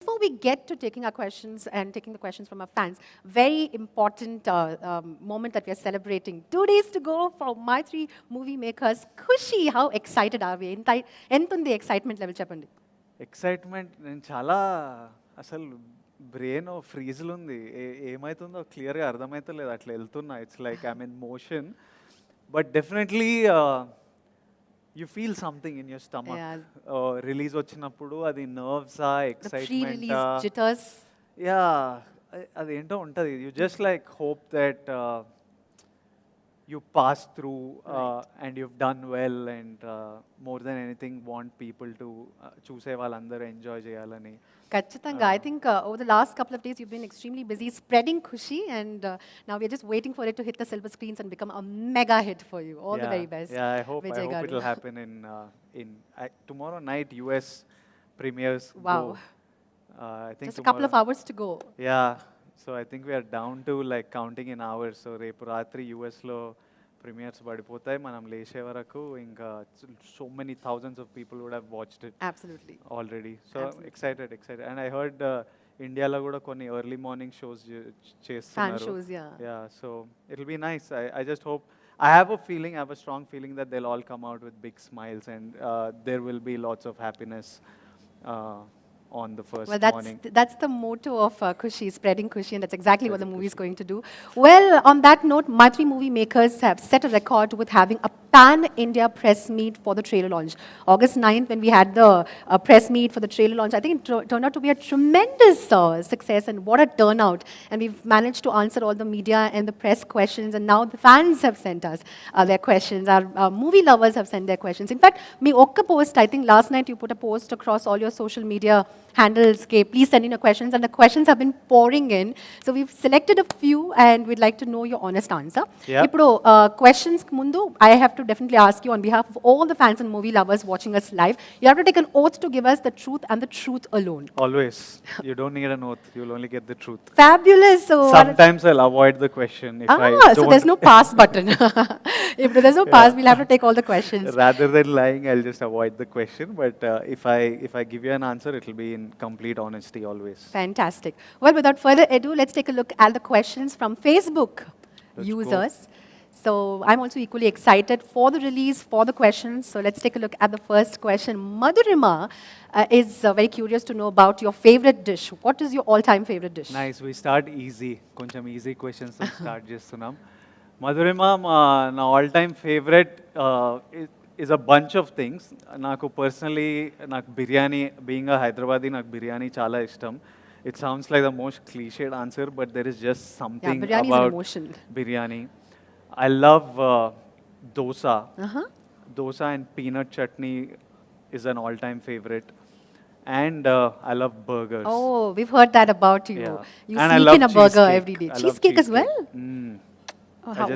Before we get to taking our questions and taking the questions from our fans, very important moment that we are celebrating. 2 days to go for my three movie makers. Kushi, how excited are we? ఎంత ఉంది excitement level చెప్పండి. Excitement నేను చాలా అసలు brain ఫ్రీజ్లు ఉంది ఏమవుతుందో క్లియర్గా అర్థమవుతలేదు అట్లా వెళ్తున్నా it's like I mean motion but definitely you feel something in your stomach release వచ్చినప్పుడు అది నర్వ్సా ఎక్సైట్మెంట్ యా అదేంటో ఉంటుంది you just like hope that you pass through and you've done well and more than anything want people to choose వాళ్ళందరూ enjoy చేయాలని ఖచ్చితంగా I think over the last couple of days you've been extremely busy spreading Kushi and now we're just waiting for it to hit the silver screens and become a mega hit for you. All the very best. Yeah, I hope it will happen in tomorrow night US premieres. Wow. I think just a couple of hours to go. Yeah. So I think we are down to like counting in hours. So రేపు రాత్రి యూఎస్లో premieres పడిపోతాయి మనం లేచే వరకు ఇంకా so many thousands of people would have watched it. Absolutely. Already. So excited. And I heard ఇండియాలో కూడా కొన్ని ఎర్లీ మార్నింగ్ షోస్ చేస్తున్నారు. Fan shows, yeah. Yeah, so it'll be nice. I just hope I have a strong feeling that they'll all come out with big smiles and there will be lots of happiness on the first morning. That's the motto of Kushi, spreading Kushi, and that's exactly what the movie is going to do. Well, on that note, my three movie makers have set a record with having a pan-India press meet for the trailer launch. August 9th, when we had the press meet for the trailer launch, I think it turned out to be a tremendous success, and what a turnout. And we've managed to answer all the media and the press questions, and now the fans have sent us their questions. Our movie lovers have sent their questions. In fact, me okka post, I think last night you put a post across all your social media handles, okay, please send in your questions, and the questions have been pouring in. So we've selected a few and we'd like to know your honest answer. Ippudu questions mundu I have to definitely ask you on behalf of all the fans and movie lovers watching us live, you have to take an oath to give us the truth and the truth alone. Always. You don't need an oath, you'll only get the truth. Fabulous. So sometimes I'll avoid the question if I don't. So there's no pass button. If there's no pass, we'll have to take all the questions. Rather than lying, I'll just avoid the question, but if I give you an answer, it'll be in complete honesty always. Fantastic. Well, without further ado, let's take a look at the questions from Facebook users. So I'm also equally excited for the release, for the questions. So let's take a look at the first question. Madhurima is very curious to know about your favorite dish. What is your all-time favorite dish? Nice. We start easy. Koncham easy questions to start చేస్తున్నాం. Madhurima, నా all-time favorite is a bunch of things. నాకు personally, నాకు biryani, being a Hyderabadi, నాకు biryani చాలా ఇష్టం. It sounds like the most cliched answer, but there is just something about biryani. I love dosa. Dosa and peanut chutney is an all-time favorite. And I love burgers. Oh, we've heard that about you. Yeah. You and sneak in a burger every day. Cheesecake as well?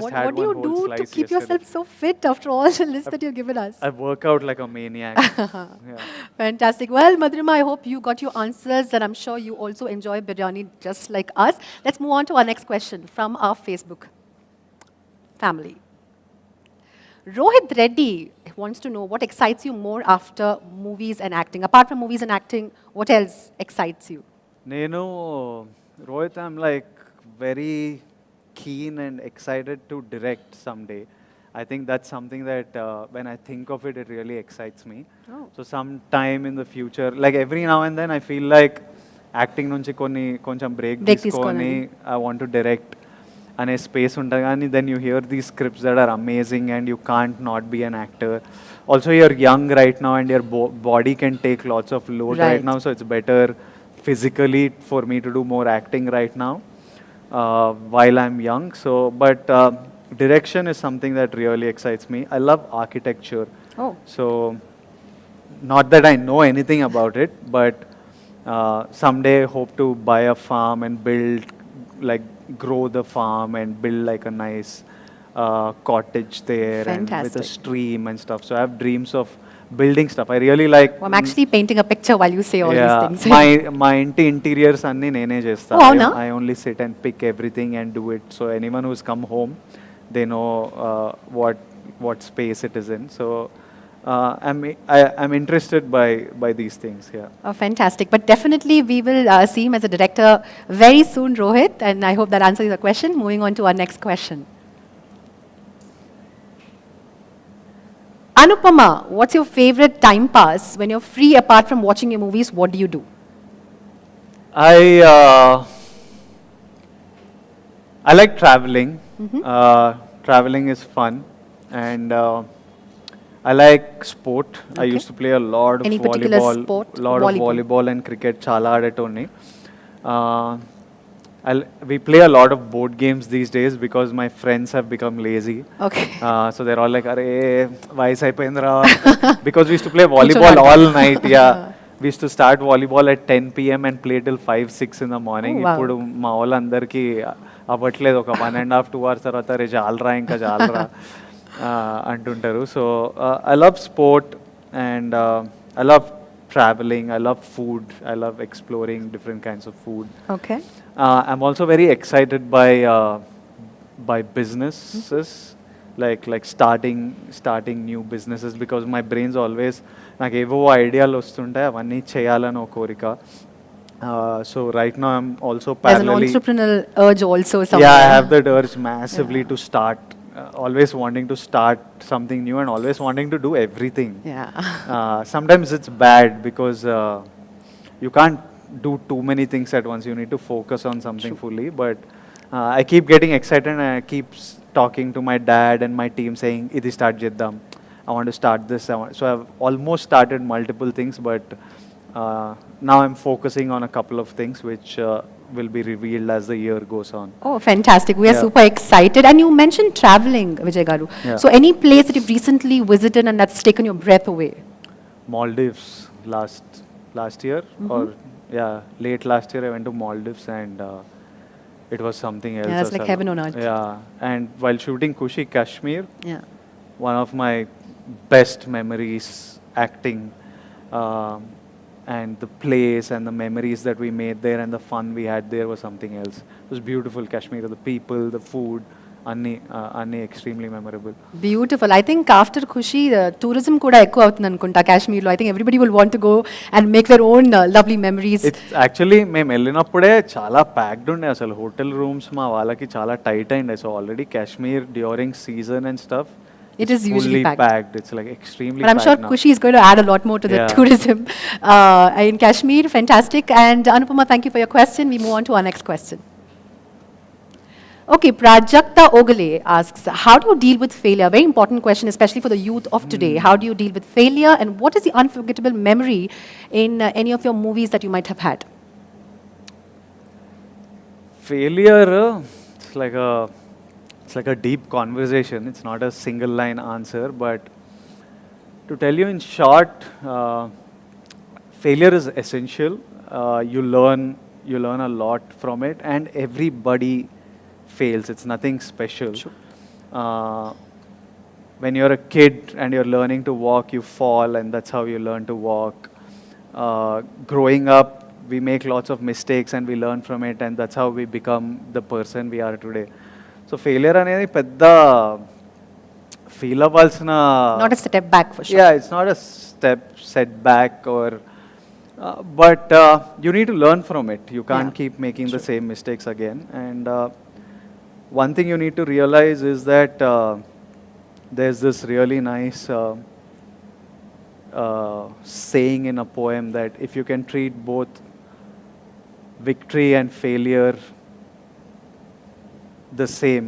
What do you do to keep yourself so fit after all the list that you've given us? I work out like a maniac. Yeah. Fantastic. Well, Madhurima, I hope you got your answers and I'm sure you also enjoy biryani just like us. Let's move on to our next question from our Facebook family. Rohit Reddy wants to know what excites you more after movies and acting. Apart from movies and acting, what else excites you? Rohit, I'm like very keen and excited to direct someday. I think that's something that when I think of it, it really excites me. So sometime in the future, like every now and then I feel like acting nunchi koncham break తీసుకొని I want to direct అనే space ఉంటుంది కానీ then you hear these scripts that are amazing and you can't not be an actor. Also you're young right now and your body can take lots of load right now, so it's better physically for me to do more acting right now. While I'm young, but direction is something that really excites me. I love architecture. So not that I know anything about it, but someday hope to buy a farm and grow the farm and build like a nice cottage there. Fantastic. And with a stream and stuff. So I have dreams of building stuff. I really like. Well, I'm actually painting a picture while you say all these things. my interiors anni nene chesta. I only sit and pick everything and do it. So anyone who's come home, they know what space it is in. So I'm interested by these things. Yeah. Oh, fantastic. But definitely we will see him as a director very soon, Rohit. And I hope that answers your question. Moving on to our next question. Anupama, what's your favorite time pass? When you're free apart from watching your movies, what do you do? I I like traveling. Traveling is fun, and I like sport. I Okay. used to play a lot of Any particular sport? lot of Volleyball. volleyball and cricket. Chala adetonni. Uh, we play a lot of board games these days because my friends have become lazy. Okay. So they're all like, "Arey, vayas ayipoyindra." Because we used to play volleyball Kuchonadta. all night. Yeah, we used to start volleyball at 10 p.m. and play till 5, 6 in the morning. Oh, wow. ఇప్పుడు మా వాళ్ళందరికీ అవ్వట్లేదు ఒక 1.5 2 hours తర్వాత రే జాలరా ఇంకా జాలరా అంటుంటారు. So I love sport and I love traveling. I love food. I love exploring different kinds of food. Okay. I'm also very excited by businesses, like starting new businesses because my brain's always నాకు ఏవో ఐడియాలు వస్తుంటాయి అవన్నీ చేయాలని ఒక కోరిక. So right now I'm also There's an parallelly entrepreneurial urge also somewhere. yeah, I have that urge massively to start. Always wanting to start something new and always wanting to do everything. Yeah. Sometimes it's bad because you can't do too many things at once. You need to focus on something fully. But I keep getting excited and I keep talking to my dad and my team saying, "Idi start jiddam. I want to start this." So I've almost started multiple things, but now I'm focusing on a couple of things which will be revealed as the year goes on. Oh, fantastic. We are Yeah. super excited. And you mentioned traveling, Vijay Garu. Yeah. So any place that you've recently visited and that's taken your breath away? Maldives last year or yeah, late last year I went to Maldives and it was something else. Yeah, that's like asalu. heaven on earth. Yeah, and while shooting Kushi, Kashmir, Yeah. one of my best memories acting um, and the place and the memories that we made there and the fun we had there was something else. It was beautiful. Kashmir, the people, the food, anni extremely memorable. Beautiful. I think after Kushi, tourism kuda ekku avutundi anukunta Kashmir lo. I think everybody will want to go and make their own lovely memories. It's actually మేము వెళ్ళినప్పుడే చాలా packed ఉండే అసలు hotel rooms మా వాళ్ళకి చాలా tight అయింది so already Kashmir during season and stuff It is usually packed. packed. It's like extremely But I'm sure packed now. Kushi is going to add a lot more to the Yeah. tourism in Kashmir. Fantastic. And Anupama, thank you for your question. We move on to our next question. Okay, Prajakta Ogale asks, how do you deal with failure? Very important question, especially for the youth of today. How do you deal with failure and what is the unforgettable memory in any of your movies that you might have had? Failure, it's like a deep conversation. It's not a single line answer, but to tell you in short, failure is essential. You learn a lot from it, and everybody fails. It's nothing special. Uh, when you're a kid and you're learning to walk, you fall, and that's how you learn to walk. Growing up, we make lots of mistakes and we learn from it, and that's how we become the person we are today. So failure అనేది పెద్ద feel అవ్వాల్సిన Not a step back for sure. yeah, it's not a setback or but you need to learn from it. You can't Yeah. keep making the same mistakes again. And one thing you need to realize is that there's this really nice saying in a poem that if you can treat both victory and failure the same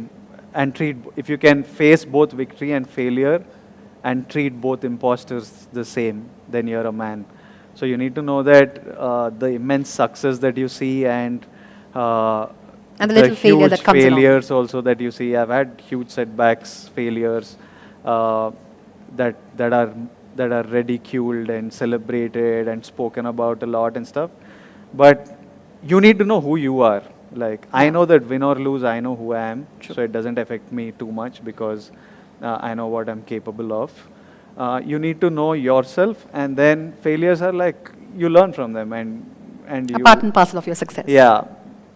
and if you can face both victory and failure and treat both imposters the same, then you're a man. So you need to know that the immense success that you see and And the little failure huge that comes along. failures also that you see. I've had huge setbacks, failures uh, that are ridiculed and celebrated and spoken about a lot and stuff. But you need to know who you are. Like I know that win or lose, I know who I am, so it doesn't affect me too much because I know what I'm capable of. You need to know yourself, and then failures are like you learn from them, and A you part and parcel of your success. yeah.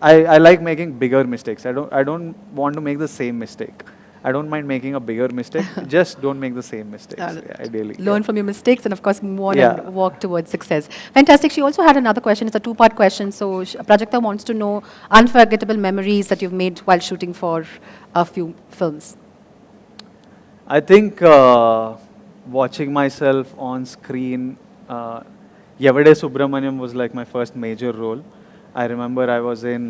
I like making bigger mistakes. I don't want to make the same mistake. I don't mind making a bigger mistake. Just don't make the same mistakes. Got it. Yeah, ideally. Learn from your mistakes and, of course, move on Yeah. and work towards success. Fantastic. She also had another question. It's a two-part question. So, Prajakta wants to know unforgettable memories that you've made while shooting for a few films. I think watching myself on screen, Yavade Subramaniam was like my first major role. I remember I was in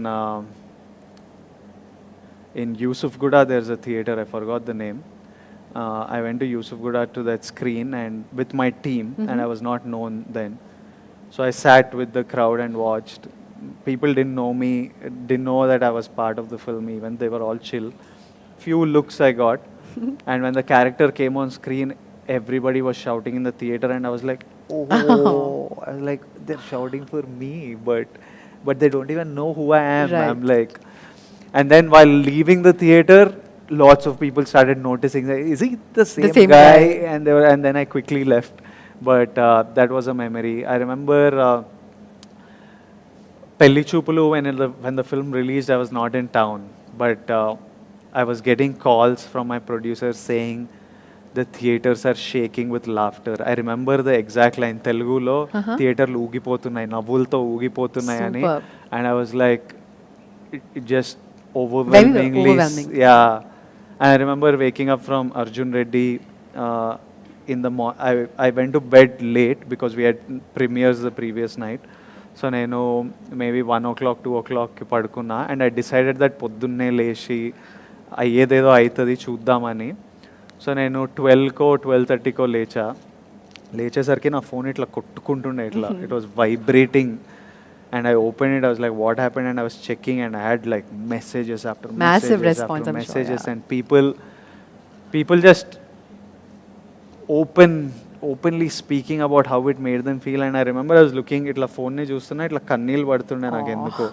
Yusufguda. There's a theater, I forgot the name. I went to Yusufguda to that screen and with my team, and I was not known then. So I sat with the crowd and watched. People didn't know me, didn't know that I was part of the film even. They were all chill. Few looks I got. And when the character came on screen, everybody was shouting in the theater, and I was like, oh, I was like, they're shouting for me, but they don't even know who I am. Right. I'm like, and then while leaving the theater, lots of people started noticing, like, is he the same guy? And then I quickly left. But that was a memory. I remember Pelli Chupulu, when the film released, I was not in town, but I was getting calls from my producers saying the theaters are shaking with laughter. I remember the exact line, Telugulo, theaterlu ఊగిపోతున్నాయి, నవ్వులతో ఊగిపోతున్నాయి అని. Superb. And I was like, it just overwhelmingly. overwhelming. Yeah. And I remember waking up from Arjun Reddy in the I went to bed late because we had premieres the previous night. So నేను maybe 1 o'clock, 2 o'clock పడుకున్నా, and I decided that పొద్దున్నే లేచి అయ్యేదేదో అవుతుంది చూద్దామని. So నేను 12కో 12:30కో లేచేసరికి నా phone ఇట్లా కొట్టుకుంటుండే ఇట్లా. It was vibrating. And I opened it, I was like, what happened? And I was checking, and I had like messages after Massive messages response, after I'm sure, messages, yeah. and people just openly speaking about how it made them feel. And I remember I was looking, itla phone ne chustunna, itla kanneel padtunde naaku enduko.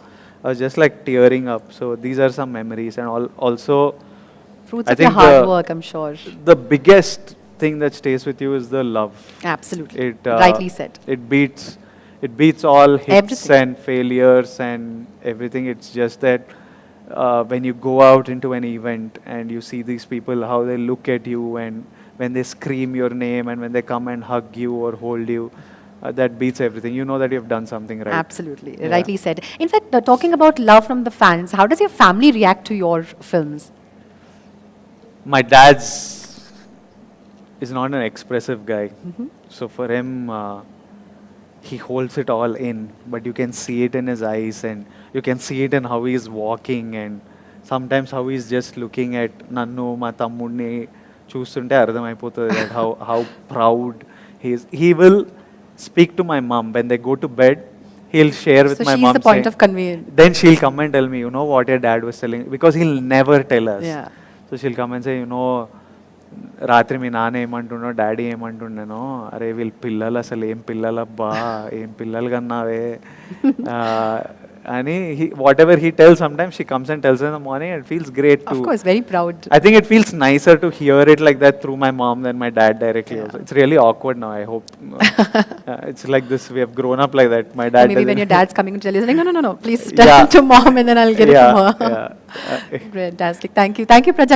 I was just like tearing up. So these are some memories, and also Fruits I of your think hard work, I'm sure. the biggest thing that stays with you is the love. Absolutely. It Rightly said. It beats all hits Everything. and failures and everything. It's just that when you go out into an event and you see these people, how they look at you, and when they scream your name, and when they come and hug you or hold you, that beats everything. You know that you've done something right. Absolutely. Yeah. Rightly said. In fact, talking about love from the fans, how does your family react to your films? My dad's is not an expressive guy. So for him, he holds it all in, but you can see it in his eyes, and you can see it in how he's walking, and sometimes how he's just looking at Nannu, ma tammudni చూస్తుంటే అర్థమైపోతుంది that how proud he is. He will speak to my mom when they go to bed. He'll share with So my she's mom. the point of conveyance. Then she'll come and tell me, you know what your dad was telling, because he'll never tell us. Yeah. So she'll come and say, you know, రాత్రి మీ నాన్న ఏమంటుండో daddy ఏమంటుండేనో, అరే వీళ్ళ పిల్లలు అసలు ఏం పిల్లలబ్బా, ఏం పిల్లలు కన్నావే అని. Whatever he tells, sometimes she comes and tells in the morning, and it feels great too. Of course, very proud. I think it feels nicer to hear it like that through my mom than my dad directly. Also. It's really awkward now, I hope. It's like this, we have grown up like that. My dad Maybe when doesn't- your dad's coming to tell you, he's like, no, please tell Yeah. it to mom, and then I'll get it Yeah, from her. yeah. Fantastic. Thank you, Prajakta.